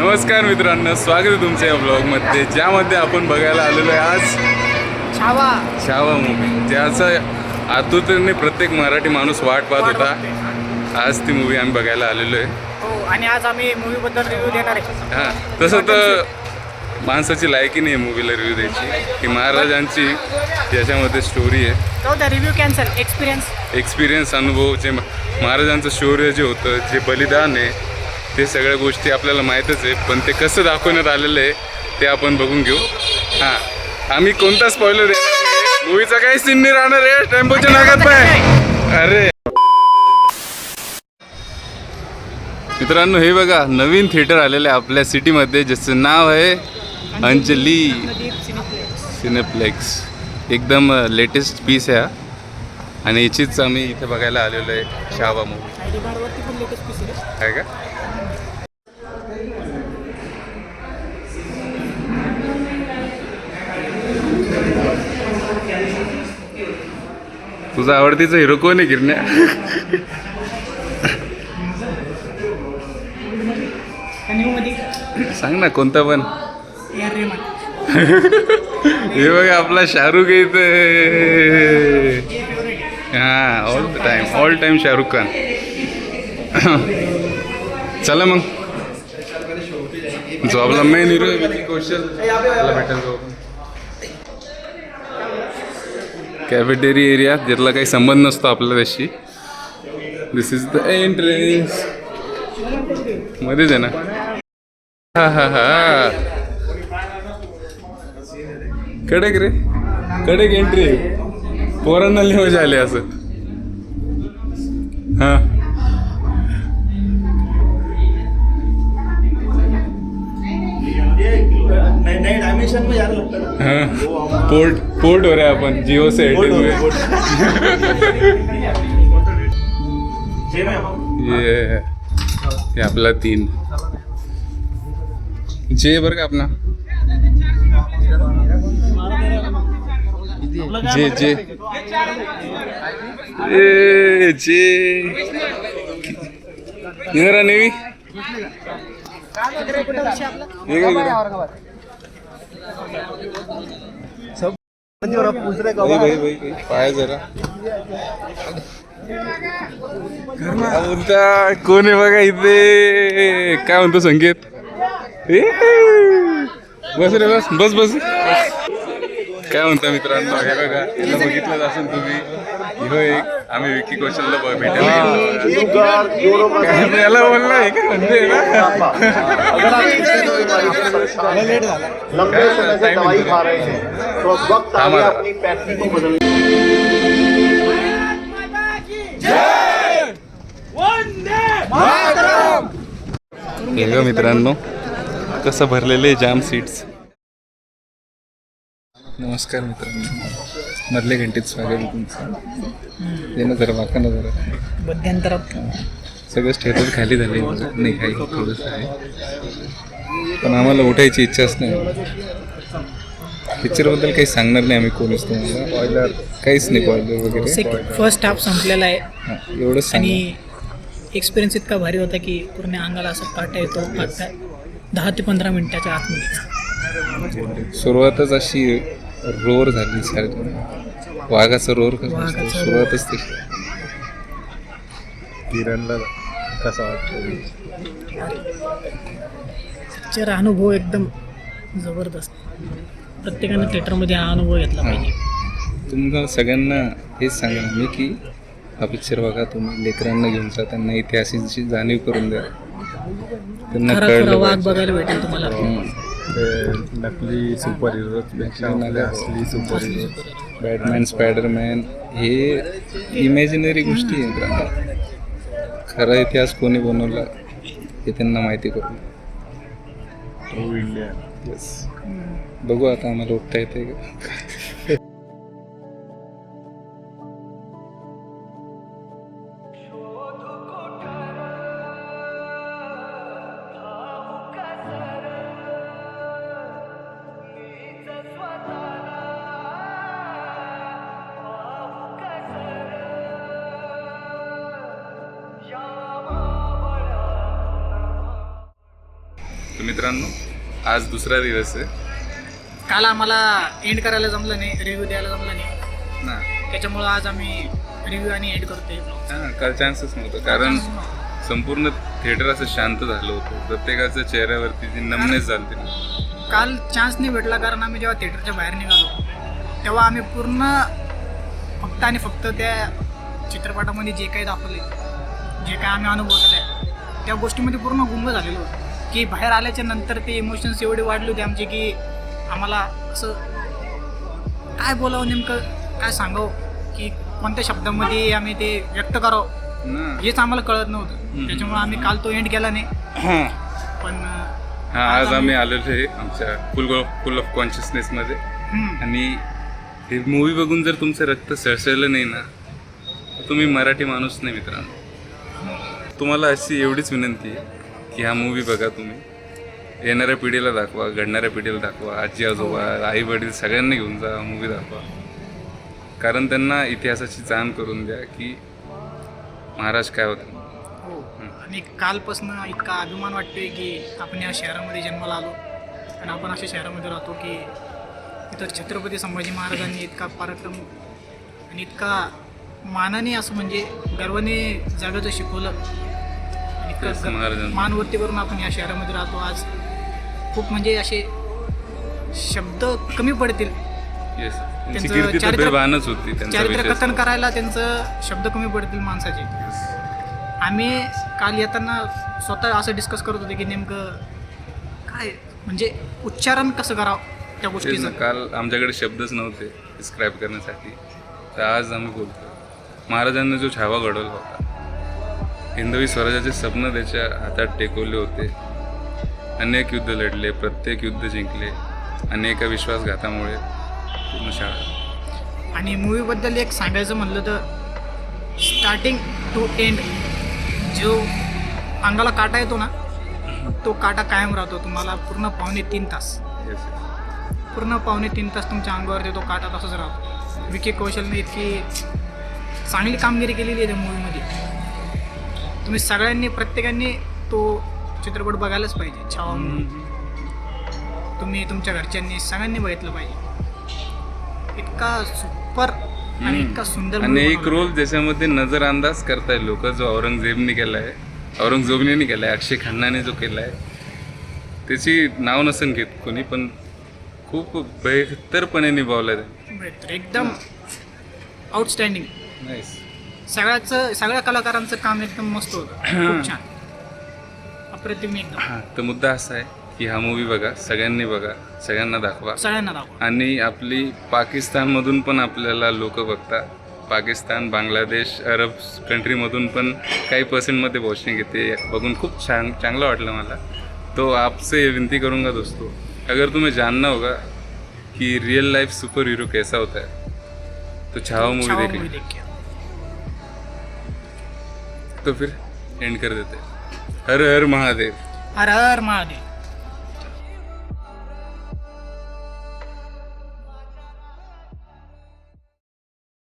नमस्कार मित्रांनो, स्वागत आहे तुमच्या या ब्लॉगमध्ये, ज्यामध्ये आपण बघायला आलेलो आहे आज छावा मूवी, ज्याचं आतुरतेने प्रत्येक मराठी माणूस वाट पाहत होता. आज ती मूवी आम्ही बघायला आलेलो आहे. हो, आणि आज आम्ही मूवीबद्दल रिव्ह्यू देणार आहे. हां, तसं तर माणसाची लायकी नाही आहे मूवीला रिव्ह्यू द्यायची. ही महाराजांची याच्यामध्ये स्टोरी आहे. तो द रिव्ह्यू कॅन्सल. एक्सपिरियन्स अनुभव, जे महाराजांचं शौर्य जे होतं, जे बलिदान आहे, ते सगळ्या गोष्टी आपल्याला माहीतच आहे. पण ते कसं दाखवण्यात आलेलं आहे ते आपण बघून घेऊ. हां, आम्ही कोणता स्पॉइलर देणार नाही. मूवीचा काही सीन नाही राहणार आहे. टेम्पोच्या नागात पाय. अरे मित्रांनो, हे बघा नवीन थिएटर आलेलं आहे आपल्या सिटीमध्ये, ज्याचं नाव आहे अंजली सिनेप्लेक्स. एकदम लेटेस्ट पीस आहे आणि याचीच आम्ही इथे बघायला आलेलो आहे. छावा मूवी आहे का? तुझा आवडतीचा हिरो कोण आहे गिरण्या? सांग ना कोणता पण. हे बघा आपला शाहरुख आहे इथे. हां, ऑल टाइम शाहरुख खान. चला मग, जो आपला मेन हिरो आहे विकी कौशल त्याला भेटायला जाऊ. कॅफेटेरिया एरिया, ज्यातला काही संबंध नसतो आपला त्याशी. दिस इज द एंट्रन्स. मध्येच आहे ना. हा हा हा, कडक रे, कडक एंट्री. पोरांना लय मजा आली असं. हां, पोर्ट हो रहा है अपन जियो से एयरटेल में. ये आपला 3 जे बरं का अपना जे जे जे इधर नेवी पाय जरा बोलता कोण आहे बघा इथे. काय म्हणतो संकेत? बस रे, बस बस बस. काय म्हणता मित्रांनो, हे बघा, याला बघितलंच असेल तुम्ही. हिरो एक आम्ही विकी कौशलला भेटायला गेलो. याला बोलला आहे का म्हणजे ना मित्रांनो, कसं भरलेलं आहे जाम सीट्स. नमस्कार मित्रांनो, मधल्या घंटेत स्वागत आहे तुमचं. ये ना जरा, वाका ना जरा. मध्यंतरात सगळंच थिएटर खाली झाले नाही, काही थोडंसं आहे. पण आम्हाला उठायची इच्छाच नाही. पिक्चरबद्दल काही सांगणार नाही आम्ही कोणीच तुम्हाला. बॉयलर काहीच नाही, बॉयलर वगैरे. फर्स्ट हाफ संपलेला आहे. एवढंच. आणि एक्सपिरियन्स इतका भारी होता की पूर्ण अंगाला असं काटा येतो. 10 ते 15 मिनिटाच्या आतमध्ये सुरुवातच अशी रोर झाली सारखी. वाघाचं रोर कसं सुरुवातच तशी. किरणला कसा वाटतो पिक्चर? अनुभव एकदम जबरदस्त. प्रत्येकाने थिएटरमध्ये हा अनुभव घेतला पाहिजे. तुम्हाला सगळ्यांना हेच सांगेन मी की हा पिक्चर बघा तुम्ही. लेकरांना घेऊन जा, त्यांना इतिहासाची जाणीव करून द्या. त्यांना कळलं वाघ बघायला भेटेल तुम्हाला. नकली सुपर हिरोपेक्षा असली सुपर हिरो, बॅटमॅन, स्पायडरमॅन हे इमॅजिनरी गोष्टी आहेत. खरा इतिहास कोणी बनवला हे त्यांना माहिती करून. True India. येस, बघू आता आम्हाला उठता येते का. तर मित्रांनो आज दुसरा दिवस आहे काल आम्हाला एंड करायला जमलं नाही, रिव्ह्यू द्यायला जमलं नाही, ना. त्याच्यामुळं आज आम्ही रिव्ह्यू आणि एंड करतोय vlog. हां, काल चान्सच नव्हतं कारण संपूर्ण थिएटर असं शांत झालं होतं. प्रत्येकाच्या चेहऱ्यावरती जी नमनेस झाली. काल चान्स नाही भेटला कारण आम्ही जेव्हा थिएटरच्या बाहेर निघालो तेव्हा आम्ही पूर्ण फक्त आणि फक्त त्या चित्रपटामध्ये जे काही दाखवले, जे काही आम्ही अनुभवलेलं आहे त्या गोष्टीमध्ये पूर्ण गुंग झालेलो होतो की बाहेर आल्याच्या नंतर ते इमोशन्स एवढे वाढले होते आमचे की आम्हाला असं काय बोलावं, नेमकं काय सांगावं, की कोणत्या शब्दामध्ये आम्ही ते व्यक्त करावं ना. हेच आम्हाला कळत नव्हतं. त्याच्यामुळे आम्ही काल तो एंड केला नाही. पण हां, आज आम्ही आलेलो आहे आमच्या फुल ऑफ कॉन्शियसनेसमध्ये. आणि हे मूवी बघून जर तुमचं रक्त सळसळलं नाही ना तर तुम्ही मराठी माणूस नाही मित्रांनो. तुम्हाला अशी एवढीच विनंती आहे की हा मूवी बघा, तुम्ही येणाऱ्या पिढीला दाखवा, घडणाऱ्या पिढीला दाखवा, आजी आजोबा आई वडील सगळ्यांना घेऊन जा, मूवी दाखवा. कारण त्यांना इतिहासाची जाण करून द्या की महाराज काय होतं. हो, आणि कालपासून इतका अभिमान वाटतोय की आपण या शहरामध्ये जन्माला आलो आणि आपण अशा शहरामध्ये राहतो की इथं छत्रपती संभाजी महाराजांनी इतका पराक्रम आणि इतका मानाने असं म्हणजे गर्वाने जगाचं शिकवलं आणि तेच महाराजांचं. मानवरती करून आपण या शहरामध्ये राहतो. आज खूप म्हणजे असे शब्द कमी पडतील. येस, त्यांची त्यांचं कीर्ती तर चारित्र्य- बेभानच होती. त्यांचा चारित्र्य विषय कथन करायला त्यांचं शब्द कमी पडतील माणसाचे. आम्ही काल येताना स्वतः असं डिस्कस करत होते की नेमकं काय म्हणजे उच्चारण कसं करावं त्या तेच गोष्टीचं. ना, काल आमच्याकडे शब्दच नव्हते डिस्क्राईब करण्यासाठी. तर आज आम्ही बोलतो महाराजांनी जो छावा घडवला होता, हिंदवी स्वराज्याचे स्वप्न त्याच्या हातात टेकवले होते. अनेक युद्ध लढले, प्रत्येक युद्ध जिंकले, अनेक विश्वासघातामुळे पूर्ण शाळा. आणि मूवीबद्दल एक सांगायचं म्हणलं तर स्टार्टिंग टू एंड जो अंगाला काटा येतो ना तो काटा कायम राहतो. तुम्हाला पूर्ण 2.5 तास Yes. पूर्ण 2.5 तास तुमच्या अंगावरती तो काटा तसाच राहतो. विकी कौशलने इतकी चांगली कामगिरी केलेली आहे त्या मूवीमध्ये. तुम्ही सगळ्यांनी प्रत्येकाने तो चित्रपट बघायलाच पाहिजे. छावा movie. तुम्ही तुमच्या घरच्यांनी सगळ्यांनी बघितलं पाहिजे. इतका सुपर आणि इतका सुंदर आणि movie एक बनवला. रोल ज्याच्यामध्ये नजरअंदाज करताय लोक, जो औरंगजेबने केलाय, औरंगजेबने केलाय, अक्षय खन्नाने जो केलाय, त्याची नाव नसेल घेत कोणी, पण खूप बेहतरपणे निभावलाय. बेहतर, एकदम आउटस्टँडिंग. नाईस. सगळ्या कलाकारांचं काम एकदम मस्त होतं. खूप छान, अप्रतिम एकदम. हां, तर मुद्दा असा आहे की हा मूवी बघा, सगळ्यांनी बघा, सगळ्यांना दाखवा. सगळ्यांना दाखवा. आणि आपली पाकिस्तानमधून पण आपल्याला लोक बघतात. पाकिस्तान, बांगलादेश, अरब कंट्रीमधून पण काही पर्सेंटमध्ये वॉचिंग येते. बघून खूप चांगलं वाटलं मला. तो आपसे विनती करूँगा दोस्तों, अगर तुम्हें जानना होगा कि रियल लाइफ सुपर हीरो कैसा होता है तो छावा मूवी छावा देखिए. movie देखिए. तो फिर एंड कर देते हैं. हर हर महादेव. हर हर महादेव.